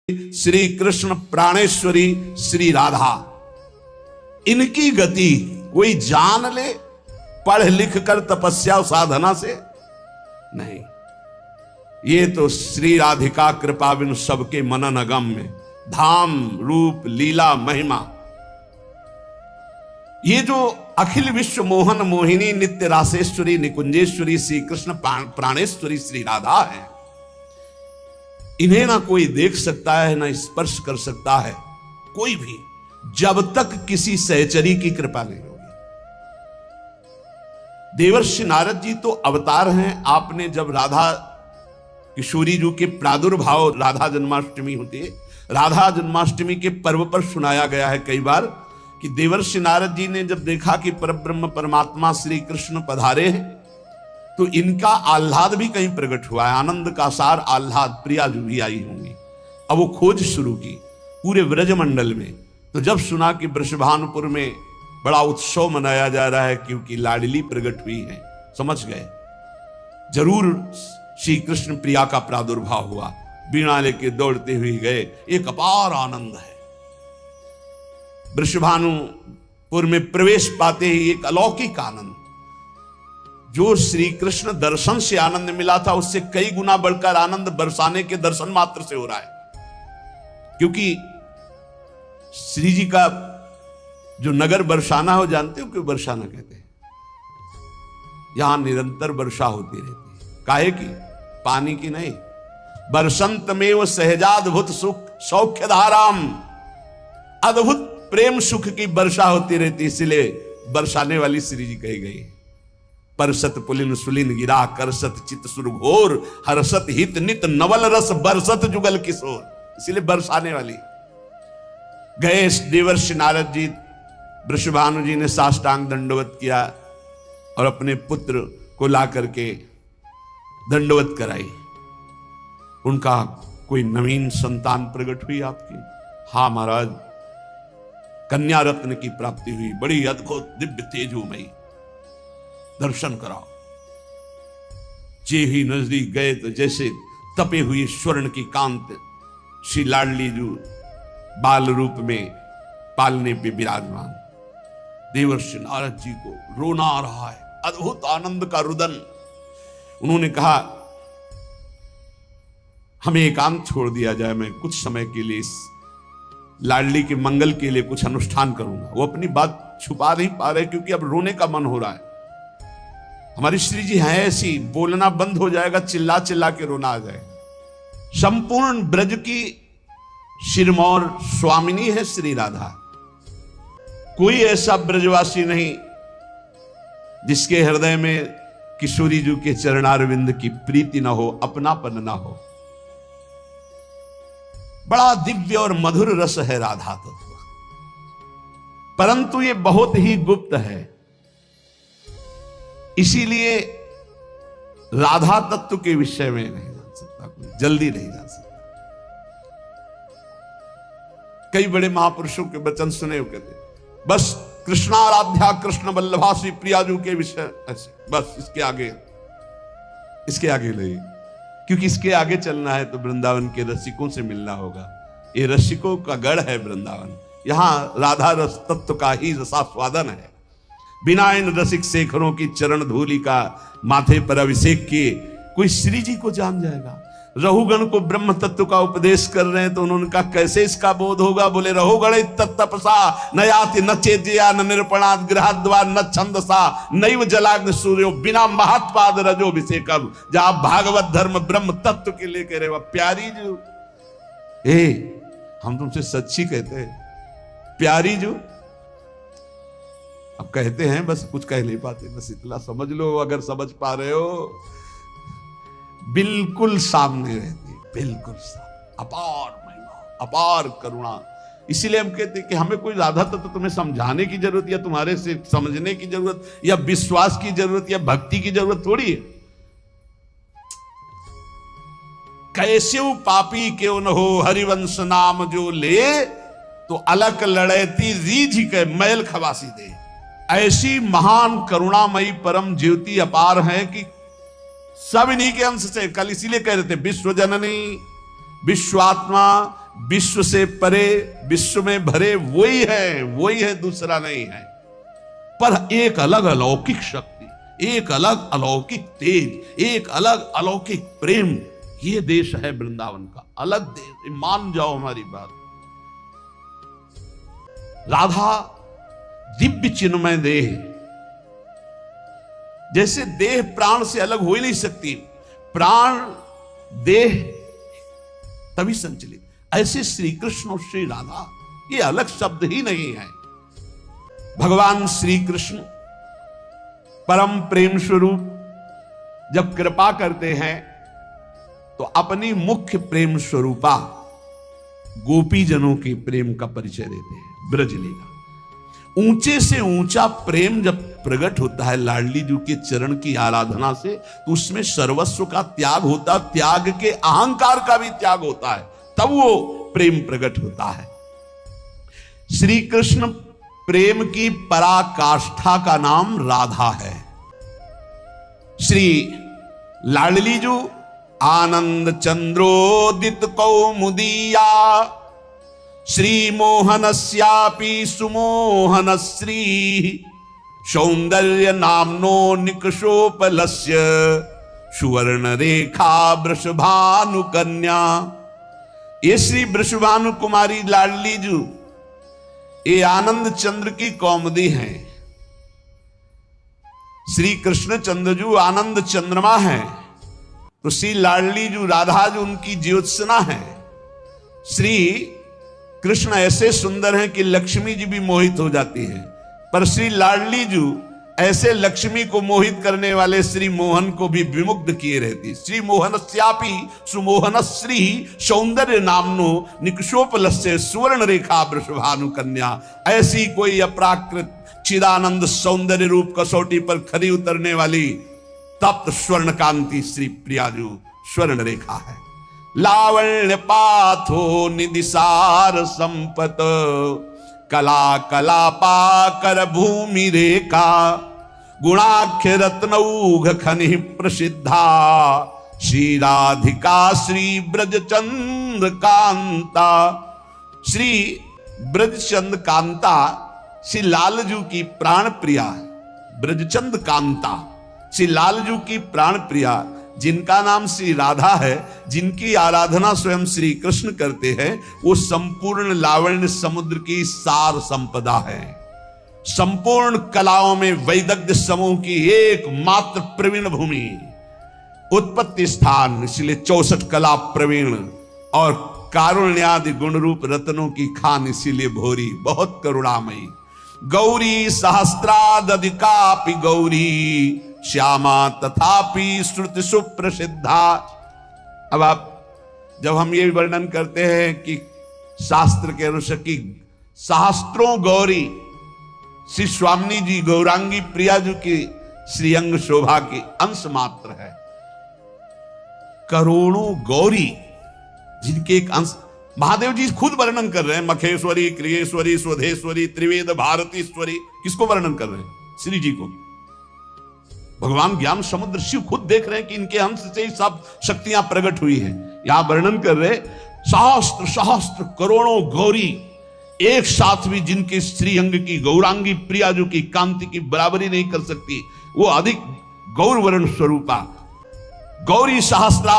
श्री कृष्ण प्राणेश्वरी श्री राधा, इनकी गति कोई जान ले पढ़ लिख कर तपस्या साधना से नहीं। ये तो श्री राधिका कृपा बिन सबके मनन अगम्य, धाम रूप लीला महिमा। ये जो अखिल विश्व मोहन मोहिनी नित्य रासेश्वरी निकुंजेश्वरी श्री कृष्ण प्राणेश्वरी श्री राधा है, इन्हें ना कोई देख सकता है ना स्पर्श कर सकता है कोई भी, जब तक किसी सहचरी की कृपा नहीं होगी। देवर्षि नारद जी तो अवतार हैं। आपने जब राधा किशोरी जी के प्रादुर्भाव, राधा जन्माष्टमी होती है, राधा जन्माष्टमी के पर्व पर सुनाया गया है कई बार कि देवर्षि नारद जी ने जब देखा कि परब्रह्म परमात्मा श्री कृष्ण पधारे हैं तो इनका आह्लाद भी कहीं प्रकट हुआ है। आनंद का सार आह्लाद, प्रिया जो भी आई होंगी। अब वो खोज शुरू की पूरे व्रजमंडल में। तो जब सुना कि वृषभानुपुर में बड़ा उत्सव मनाया जा रहा है क्योंकि लाडली प्रकट हुई है, समझ गए जरूर श्री कृष्ण प्रिया का प्रादुर्भाव हुआ। बीणा लेके दौड़ते हुए गए। एक अपार आनंद है। वृषभानुपुर में प्रवेश पाते ही एक अलौकिक आनंद, जो श्री कृष्ण दर्शन से आनंद मिला था उससे कई गुना बढ़कर आनंद बरसाने के दर्शन मात्र से हो रहा है। क्योंकि श्री जी का जो नगर बरसाना हो, जानते हो क्यों बरसाना कहते हैं? यहां निरंतर वर्षा होती रहती है। काहे की? पानी की नहीं। बरसंत में वो सहजाद्भुत सुख सौख्य धाराम, अद्भुत प्रेम सुख की वर्षा होती रहती, इसलिए बरसाने वाली श्री जी कही गई। परसत पुलिन सुलिन गिरा करसत चित सुरघोर, हर्षत हित नित नवल रस बरसत जुगल किशोर, इसलिए बरसाने वाली। गए देवर्षि नारद जी, वृषभानु जी ने साष्टांग दंडवत किया और अपने पुत्र को ला करके दंडवत कराई। उनका कोई नवीन संतान प्रकट हुई आपकी? हाँ महाराज, कन्या रत्न की प्राप्ति हुई, बड़ी अद्भुत दिव्य तेजोमयी। दर्शन कराओ। जे ही नजदीक गए तो जैसे तपे हुए स्वर्ण की कांत श्री लाडली जो बाल रूप में पालने पे विराजमान। देवर्षि नारद जी को रोना आ रहा है, अद्भुत आनंद का रुदन। उन्होंने कहा हमें एकांत छोड़ दिया जाए, मैं कुछ समय के लिए इस लाडली के मंगल के लिए कुछ अनुष्ठान करूंगा। वो अपनी बात छुपा नहीं पा रहे क्योंकि अब रोने का मन हो रहा है। हमारी श्री जी है ऐसी, बोलना बंद हो जाएगा, चिल्ला चिल्ला के रोना आ जाएगा। संपूर्ण ब्रज की सिरमौर स्वामिनी है श्री राधा। कोई ऐसा ब्रजवासी नहीं जिसके हृदय में किशोरी जी के चरणारविंद की प्रीति ना हो, अपनापन ना हो। बड़ा दिव्य और मधुर रस है राधा तत्व, परंतु ये बहुत ही गुप्त है। इसीलिए राधा तत्व के विषय में नहीं जान सकता कोई, जल्दी नहीं जान सकता। कई बड़े महापुरुषों के वचन सुने हो, कहते बस कृष्णाराध्या कृष्ण वल्लभा श्री प्रियाजू के विषय ऐसे, बस इसके आगे नहीं, क्योंकि इसके आगे चलना है तो वृंदावन के रसिकों से मिलना होगा। ये रसिकों का गढ़ है वृंदावन। यहां राधा रस तत्व का ही रसास्वादन है। बिना इन रसिक शेखरों की चरण धूलि का माथे पर अभिषेक किए कोई श्री जी को जान जाएगा। रहुगण को ब्रह्म तत्व का उपदेश कर रहे हैं तो उन्होंने कहा कैसे इसका बोध होगा? बोले रहुगण तत्तपसा न याति न चेतया न निरपणात् गृहाद्वार न छंदसा नैव जलाग्नि सूर्यो बिना महत्पाद रजोभिषेकम। जहां भागवत धर्म ब्रह्म तत्व के लिए कह रहे हो प्यारी जो, हम तुमसे सच्ची कहते हैं प्यारी जो। अब कहते हैं बस कुछ कह नहीं पाते, बस इतना समझ लो। अगर समझ पा रहे हो, बिल्कुल सामने रहती, बिल्कुल सामने। अपार महिमा, अपार करुणा। इसीलिए हम कहते हैं कि हमें कोई राधा तत्व तुम्हें समझाने की जरूरत या तुम्हारे से समझने की जरूरत या विश्वास की जरूरत या भक्ति की जरूरत थोड़ी है। कैसे पापी क्यों न हो हरिवंश नाम जो ले, तो अलक लड़ैती रीझ के मैल खवासी दे। ऐसी महान करुणामयी परम ज्योति अपार है कि सब इन्हीं के अंश से। कल इसीलिए कह रहे थे विश्व जननी विश्वात्मा विश्व से परे, विश्व में भरे वही है, दूसरा नहीं है। पर एक अलग अलौकिक शक्ति, एक अलग अलौकिक तेज, एक अलग अलौकिक प्रेम, ये देश है वृंदावन का, अलग देश। मान जाओ हमारी बात। राधा दिव्य चिन्मय देह, जैसे देह प्राण से अलग हो ही नहीं सकती, प्राण देह तभी संचलित, ऐसे श्री कृष्ण और श्री राधा ये अलग शब्द ही नहीं है। भगवान श्री कृष्ण परम प्रेम स्वरूप जब कृपा करते हैं तो अपनी मुख्य प्रेम स्वरूपा गोपी जनों के प्रेम का परिचय देते हैं। ब्रजलीला, ऊंचे से ऊंचा प्रेम जब प्रकट होता है लाडली जी के चरण की आराधना से, तो उसमें सर्वस्व का त्याग होता, त्याग के अहंकार का भी त्याग होता है, तब वो प्रेम प्रकट होता है। श्री कृष्ण प्रेम की पराकाष्ठा का नाम राधा है। श्री लाडली जी आनंद चंद्रोदित कौमुदीया, श्री मोहनस्यापि सुमोहन श्री, सौंदर्य नामनो निकषोपलस्य, सुवर्ण रेखा वृषभानु कन्या। ये श्री वृषभानु कुमारी लाडली जी ये आनंद चंद्र की कौमुदी हैं। श्री कृष्ण चंद्र जी आनंद चंद्रमा है, तो श्री लाडली जी राधा जी उनकी ज्योत्सना है। श्री कृष्ण ऐसे सुंदर हैं कि लक्ष्मी जी भी मोहित हो जाती है, पर श्री लाडली जी ऐसे लक्ष्मी को मोहित करने वाले श्री मोहन को भी विमुग्ध किए रहती। श्री मोहनस्यापि सुमोहन श्री, सौंदर्य नामनो निकषोपलस्य, सुवर्ण रेखा वृषभानु कन्या। ऐसी कोई अपराकृत चिदानंद सौंदर्य रूप कसौटी पर खरी उतरने वाली तप्त स्वर्ण कांति श्री प्रियाजू स्वर्ण रेखा है। लावण्य पाथो निदिसार संपत, कला कलापा कर भूमि रेखा, गुणाख्य रत्नौघ खनि प्रसिद्धा, श्री राधिका श्री ब्रजचंद्र कांता। श्री ब्रजचंद्र कांता श्री लालजू की प्राण प्रिया, ब्रजचंद कांता श्री लालजू की प्राण प्रिया, जिनका नाम श्री राधा है, जिनकी आराधना स्वयं श्री कृष्ण करते हैं, वो संपूर्ण लावण्य समुद्र की सार संपदा है। संपूर्ण कलाओं में वैदग्ध्य समूह की एकमात्र प्रवीण भूमि, उत्पत्ति स्थान, इसलिए 64 कला प्रवीण, और कारुण्यादि गुण रूप रत्नों की खान, इसीलिए भोरी, बहुत करुणामयी। गौरी सहस्रादधिकापि गौरी, श्यामा तथापि श्रुति सुप्रसिद्धा। अब आप जब हम ये वर्णन करते हैं कि शास्त्र के अनुसार की सहस्त्रों गौरी, श्री स्वामी जी गौरांगी प्रिया जी की श्रीअंग शोभा की अंश मात्र है। करोड़ों गौरी जिनके एक अंश महादेव जी खुद वर्णन कर रहे हैं। मखेश्वरी, क्रियेश्वरी, स्वधेश्वरी, त्रिवेद भारतीश्वरी, किसको वर्णन कर रहे हैं? श्री जी को। भगवान ज्ञान समुद्र शिव खुद देख रहे हैं कि इनके अंश से ही सब शक्तियां प्रकट हुई हैं। यहां वर्णन कर रहे सहस्त्र सहस्त्र करोड़ों गौरी एक साथ भी, जिनके श्री अंग की गौरांगी प्रिया जो की कांति की बराबरी नहीं कर सकती, वो अधिक गौरवर्ण स्वरूपा। गौरी सहस्रा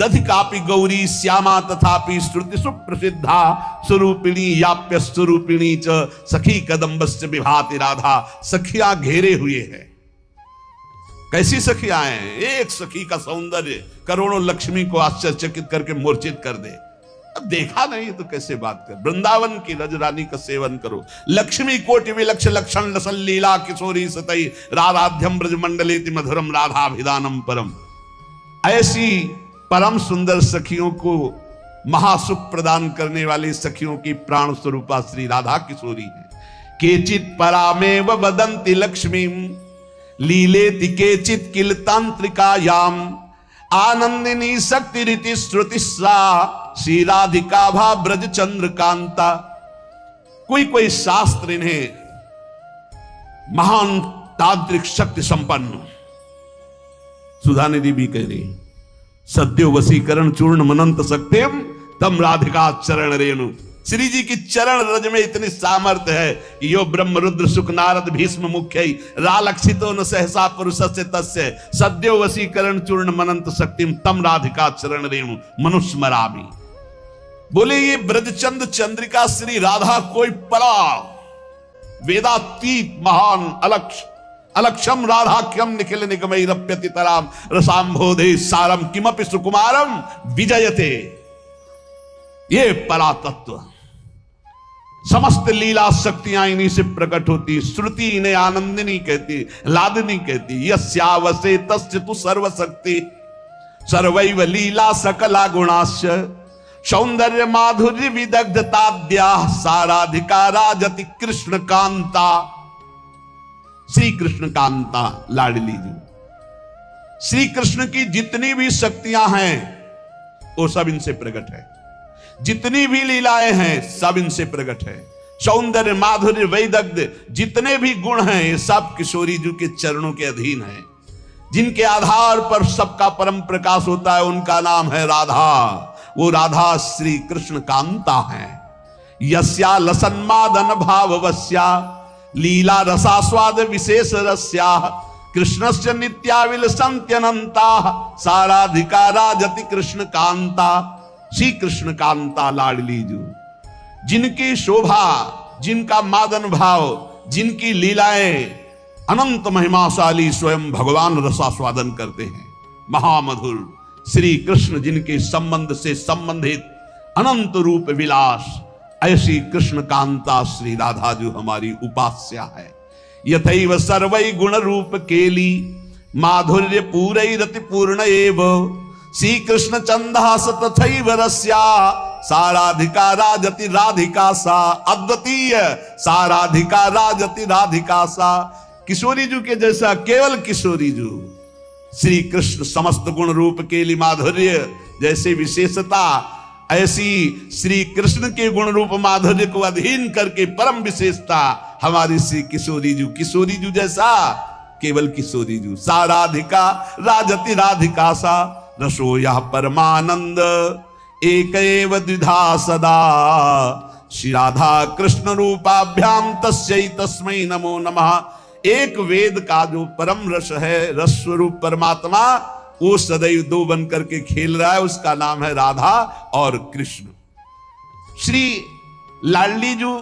दधिकापि गौरी, श्यामा तथापि श्रुति सुप्रसिद्धा, स्वरूपिणी याप्य स्वरूपिणी च, सखी कदम्बस्य विभाति राधा। सखियां घेरे हुए हैं। कैसी सखियां हैं? एक सखी का सौंदर्य करोड़ों लक्ष्मी को आश्चर्यचकित करके मूर्छित कर दे। अब देखा नहीं तो कैसे बात कर। वृंदावन की रजरानी का सेवन करो। लक्ष्मी कोटि विलक्ष लक्षण लसन लीला किशोरी सतई, राधाध्यम ब्रज मंडलेति मधुरम राधाभिधानम परम। ऐसी परम सुंदर सखियों को महासुख प्रदान करने वाली सखियों की प्राण स्वरूपा श्री राधा किशोरी है। केचित परामेव वदन्ति लक्ष्मीं, लीलेति केचित किल तांत्रिकायाम, आनंदिनी शक्ति रीति श्रुतिस्सा, श्री राधिका भा ब्रज चंद्र कांता। कोई कोई शास्त्र इन्हें महान तांत्रिक शक्ति संपन्न, सुधा निधि भी कह रही, सद्यो वसीकरण चूर्ण मनंत सक्तेम तम राधिका चरण रेणु। श्री जी की चरण रज में इतनी सामर्थ्य है कि यो ब्रह्म रुद्र सुख नारद भीष्म मुख्य रालक्षितो न सहसा पुरुषस्य तस्य सद्यो वशीकरण चूर्ण मनंत शक्तिम तम राधिका चरण रेणु मनुस्मरामि। बोले ये ब्रजचंद चंद्रिका श्री राधा कोई परा वेदातीत महान अलक्षम राधाख्यम निखिल निगमैरप्यति तराम रसाम्भोधे सारम किमपि सुकुमारम विजयते। ये परा तत्व समस्त लीला शक्तियां इन्हीं से प्रकट होती। श्रुति इन्हें आनंदिनी कहती, लादिनी कहती। यस्यावसे तस्य तु सर्वशक्ति सर्वैव लीला सकला गुणाश्च सौंदर्य माधुर्य विदग्धताद्या साराधिका राजति कृष्ण कांता। श्री कृष्ण कांता लाडली जी, श्री कृष्ण की जितनी भी शक्तियां हैं वो सब इनसे प्रकट है। जितनी भी लीलाएं हैं सब इनसे प्रकट है। सौंदर्य माधुर्य वैदग्ध जितने भी गुण हैं ये सब किशोरी जी के चरणों के अधीन है। जिनके आधार पर सबका परम प्रकाश होता है उनका नाम है राधा। वो राधा श्री कृष्ण कांता है। यस्या लसन्मादन भाववस्या लीला रसास्वाद विशेष रस्या कृष्णस्य नित्याविल संत्यनंता साराधिका राजति कृष्ण कांता। श्री कृष्ण कांता लाडली जू, जिनकी शोभा, जिनका मादन भाव, जिनकी लीलाएं अनंत महिमाशाली स्वयं भगवान रसास्वादन करते हैं। महामधुर श्री कृष्ण जिनके संबंध से संबंधित अनंत रूप विलास, ऐसी कृष्ण कांता श्री राधा जो हमारी उपास्या है। यथैव सर्वै गुण रूप केली माधुर्य पूरैरति पूर्ण एव श्री कृष्ण चंदास तथैव रस्या साराधिका राजति राधिका सा। अद्वितीय साराधिका राजति राधिका सा। किशोरी जू के जैसा केवल किशोरी जू श्री कृष्ण समस्त गुण रूप केली माधुर्य जैसे विशेषता, ऐसी श्री कृष्ण के गुण रूप माधुर्य को अधीन करके परम विशेषता हमारी श्री किशोरी जू। किशोरी जू जैसा केवल किशोरी जू। साराधिका राजति राधिका सा रसो यह परमानंद एक एव द्विधा सदा श्री राधा कृष्ण रूपाभ्याम तस्यै तस्मै नमो नमः। एक वेद का जो परम रस है, रस स्वरूप परमात्मा, वो सदैव दो बन करके खेल रहा है। उसका नाम है राधा और कृष्ण। श्री लाडली जो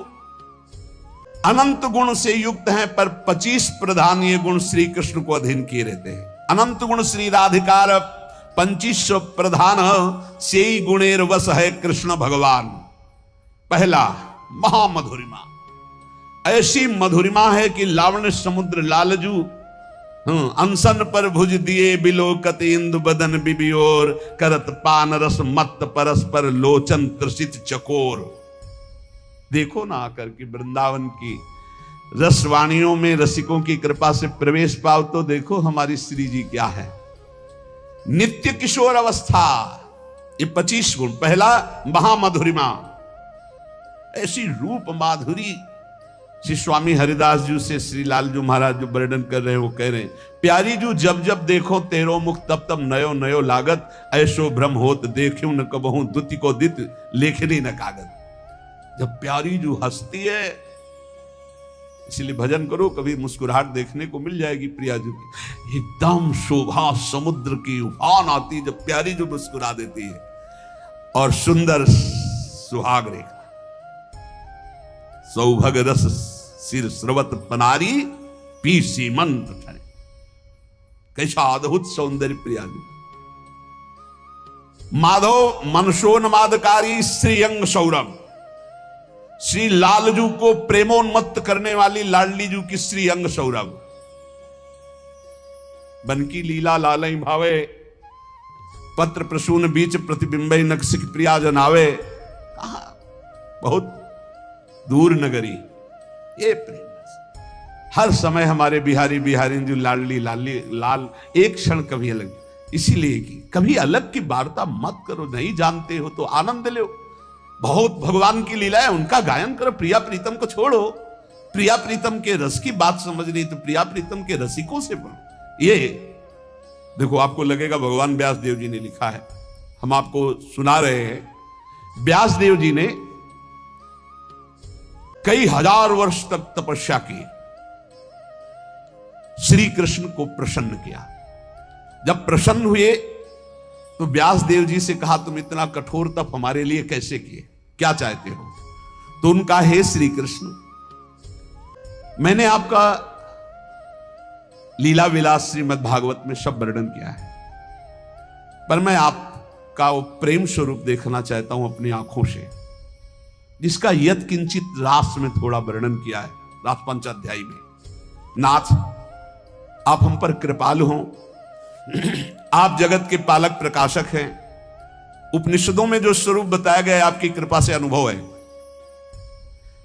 अनंत गुण से युक्त हैं पर 25 प्रधान ये गुण श्री कृष्ण को अधीन किए रहते हैं। अनंत गुण श्री राधिकार 25 प्रधान से गुणेर वश है कृष्ण भगवान। पहला महामधुरिमा, ऐसी मधुरिमा है कि लावण्य समुद्र लालजू अनसन पर भुज दिए बिलोकत इंदु बदन बिबियोर करत पान रस मत परस्पर लोचन त्रसित चकोर। देखो ना आकर के वृंदावन की रसवाणियों में रसिकों की कृपा से प्रवेश पाओ तो देखो हमारी श्री जी क्या है। नित्य किशोर अवस्था, ये 25 गुण। पहला महामधुरिमा, ऐसी रूप माधुरी। श्री स्वामी हरिदास जी से श्री लाल जी महाराज जो वर्णन कर रहे हैं वो कह रहे हैं, प्यारी जू जब जब देखो तेरो मुख तब तब नयो नयो लागत ऐसो भ्रम होत देखियो न कबहू दुति को दित लेखनी न कागज। जब प्यारी जू हंसती है, इसलिए भजन करो कभी मुस्कुराहट देखने को मिल जाएगी प्रिया जी की। एकदम शोभा समुद्र की उफान आती जब प्यारी जो मुस्कुरा देती है। और सुंदर सुहाग रेखा, सौभग रस सिर स्रवत पनारी पी सीमंत ठने। कैसा अद्भुत सौंदर्य प्रिया जी। माधव मनसोन्मादकारी श्रीअंग सौरभ, श्री लालजू को प्रेमोन्मत्त करने वाली लाडली जू की श्री अंग सौरभ। बनकी लीला लालई भावे पत्र प्रसून बीच प्रतिबिंबई नक्सिक प्रिया जनावे। कहा बहुत दूर नगरी ये प्रेम हर समय हमारे बिहारी बिहारी जो लाडली लाली लाल एक क्षण कभी अलग, इसीलिए कि कभी अलग की वार्ता मत करो। नहीं जानते हो तो आनंद लो। बहुत भगवान की लीला है, उनका गायन करो। प्रिया प्रीतम को छोड़ो, प्रिया प्रीतम के रस की बात समझनी तो प्रिया प्रीतम के रसिकों से पढ़ो। ये देखो आपको लगेगा भगवान व्यास देव जी ने लिखा है, हम आपको सुना रहे हैं। व्यासदेव जी ने कई हजार वर्ष तक तपस्या की, श्री कृष्ण को प्रसन्न किया। जब प्रसन्न हुए तो व्यासदेव जी से कहा, तुम इतना कठोर तप हमारे लिए कैसे किए, क्या चाहते हो? तो उनका, हे श्री कृष्ण, मैंने आपका लीला विलास श्रीमद् भागवत में सब वर्णन किया है, पर मैं आपका वो प्रेम स्वरूप देखना चाहता हूं अपनी आंखों से, जिसका यत किंचित रास में थोड़ा वर्णन किया है, रास पंचाध्यायी में। नाथ, आप हम पर कृपालु हों, आप जगत के पालक प्रकाशक हैं। उपनिषदों में जो स्वरूप बताया गया है आपकी कृपा से अनुभव है,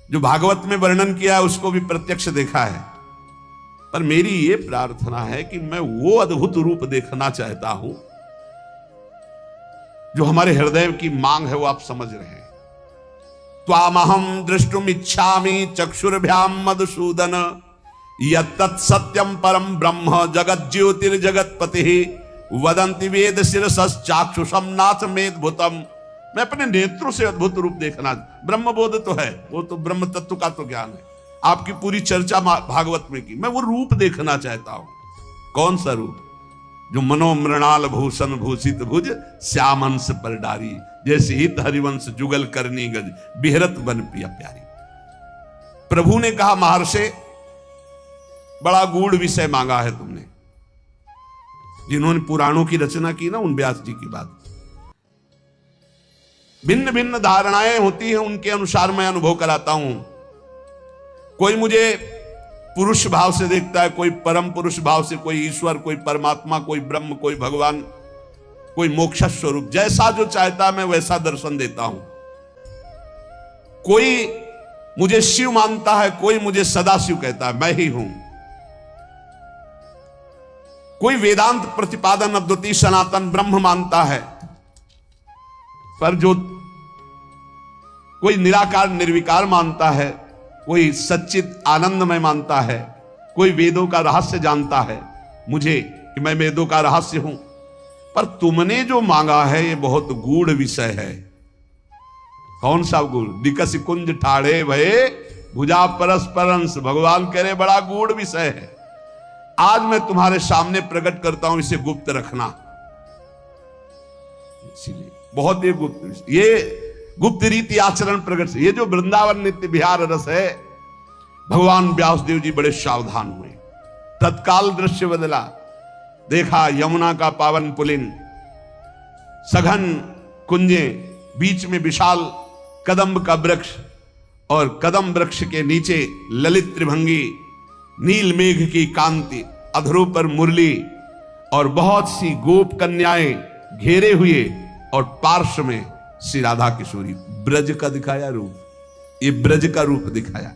जो भागवत में वर्णन किया है उसको भी प्रत्यक्ष देखा है, पर मेरी ये प्रार्थना है कि मैं वो अद्भुत रूप देखना चाहता हूं जो हमारे हृदय की मांग है, वो आप समझ रहे हैं। त्वामहं द्रष्टुम इच्छामि चक्षुर्भ्याम मधुसूदन यत्तत् सत्यम परम ब्रह्म जगत ज्योतिर्जगतपति वदंति वेद शिरसश्चाक्षुषम नाथ मेदभूतम। मैं अपने नेत्रों से अद्भुत रूप देखना, ब्रह्म बोध तो है, वो तो ब्रह्म तत्व का तो ज्ञान है, आपकी पूरी चर्चा भागवत में की, मैं वो रूप देखना चाहता हूं। कौन सा रूप? जो मनोमृणाल भूषण भूषित भुज श्यामंश पर डारी, जैसे हित हरिवंश जुगल करनी गज बिहरत बन पिया प्यारी। प्रभु ने कहा, महर्षि, बड़ा गूढ़ विषय मांगा है तुमने। जिन्होंने पुराणों की रचना की ना, उन व्यास जी की बात, भिन्न भिन्न धारणाएं होती हैं, उनके अनुसार मैं अनुभव कराता हूं। कोई मुझे पुरुष भाव से देखता है, कोई परम पुरुष भाव से, कोई ईश्वर, कोई परमात्मा, कोई ब्रह्म, कोई भगवान, कोई मोक्ष स्वरूप, जैसा जो चाहता है मैं वैसा दर्शन देता हूं। कोई मुझे शिव मानता है, कोई मुझे सदाशिव कहता है, मैं ही हूं। कोई वेदांत प्रतिपादन अद्वितीय सनातन ब्रह्म मानता है, पर जो कोई निराकार निर्विकार मानता है, कोई सच्चित आनंदमय मानता है, कोई वेदों का रहस्य जानता है मुझे कि मैं वेदों का रहस्य हूं। पर तुमने जो मांगा है ये बहुत गूढ़ विषय है। कौन सा गूढ़? दिकस कुंज ठाड़े भये भुजा परस्परंस, भगवान कह रहे बड़ा गूढ़ विषय है। आज मैं तुम्हारे सामने प्रकट करता हूं, इसे गुप्त रखना। इसीलिए बहुत ही गुप्त, ये गुप्त रीति आचरण प्रकट से, ये जो वृंदावन नित्य विहार रस है, भगवान व्यासदेव जी बड़े सावधान हुए। तत्काल दृश्य बदला, देखा यमुना का पावन पुलिन, सघन कुंजे, बीच में विशाल कदम्ब का वृक्ष, और कदम वृक्ष के नीचे ललित त्रिभंगी, नील मेघ की कांति, अधरों पर मुरली, और बहुत सी गोप कन्याएं घेरे हुए, और पार्श्व में श्री राधा किशोरी। ब्रज का दिखाया रूप, ये ब्रज का रूप दिखाया।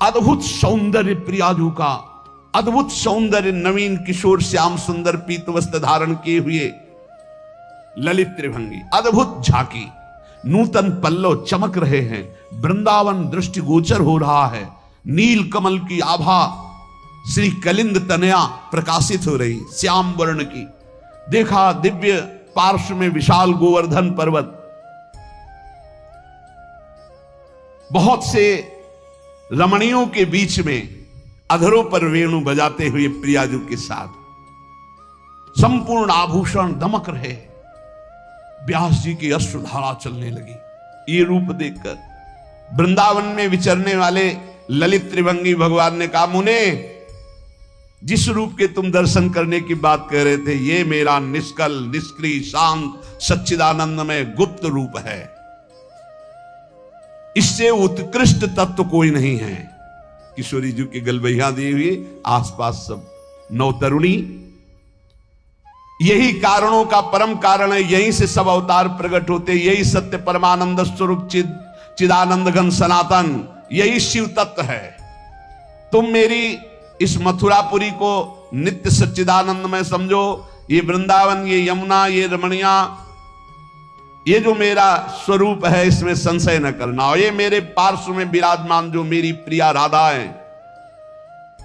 अद्भुत सौंदर्य प्रियाजू का, अद्भुत सौंदर्य, नवीन किशोर श्याम सुंदर पीत वस्त्र धारण किए हुए ललित त्रिभंगी, अद्भुत झांकी, नूतन पल्लव चमक रहे हैं, वृंदावन दृष्टि गोचर हो रहा है, नील कमल की आभा श्री कलिंद तनया प्रकाशित हो रही, श्याम वर्ण की। देखा दिव्य पार्श्व में विशाल गोवर्धन पर्वत, बहुत से रमणियों के बीच में अधरों पर वेणु बजाते हुए प्रियाजू के साथ, संपूर्ण आभूषण दमक रहे। व्यास जी की अश्रुधारा चलने लगी। ये रूप देखकर वृंदावन में विचरने वाले ललित त्रिभंगी भगवान ने कहा, मुने, जिस रूप के तुम दर्शन करने की बात कर रहे थे, ये मेरा निष्कल निष्क्रिय शांत सच्चिदानंदमय गुप्त रूप है। इससे उत्कृष्ट तत्व कोई नहीं है। किशोरी जी की गलबैया दी हुई, आसपास सब नवतरुणी, यही कारणों का परम कारण है, यहीं से सब अवतार प्रकट होते, यही सत्य परमानंद स्वरूप चिदानंद घन सनातन, यही शिव तत्व है। तुम मेरी इस मथुरापुरी को नित्य सच्चिदानंद में समझो, ये वृंदावन, ये यमुना, ये रमणिया, ये जो मेरा स्वरूप है इसमें संशय न करना। और ये मेरे पार्श्व में विराजमान जो मेरी प्रिया राधा है,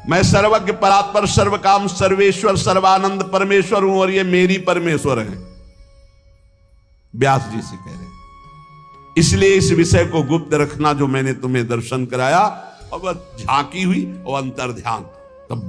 मैं सर्वज्ञ परात्पर सर्वकाम सर्वेश्वर सर्वानंद परमेश्वर हूं, और ये मेरी परमेश्वर है। व्यास जी से कह रहे हैं। इसलिए इस विषय को गुप्त रखना जो मैंने तुम्हें दर्शन कराया। और वह झांकी हुई और अंतर ध्यान तब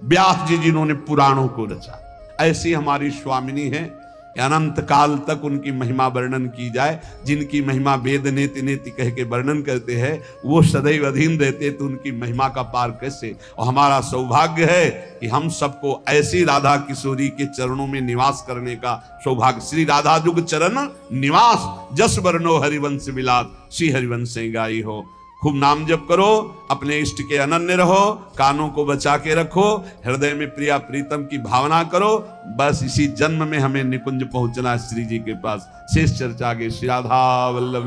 व्यास जी जिन्होंने पुराणों को रचा। ऐसी हमारी स्वामिनी है, अनंत काल तक उनकी महिमा वर्णन की जाए। जिनकी महिमा वेद नेति नेति कह के वर्णन करते हैं, वो सदैव अधीन रहते, तो उनकी महिमा का पार कैसे। और हमारा सौभाग्य है कि हम सबको ऐसी राधा किशोरी के चरणों में निवास करने का सौभाग्य। श्री राधा जुग चरण निवास, जस वर्णो हरिवंश विलास, श्री हरिवंश गाई हो। खूब नाम जप करो, अपने इष्ट के अनन्य रहो, कानों को बचा के रखो, हृदय में प्रिया प्रीतम की भावना करो। बस इसी जन्म में हमें निकुंज पहुंचना है श्री जी के पास। शेष चर्चा आगे। श्री राधा वल्लभ।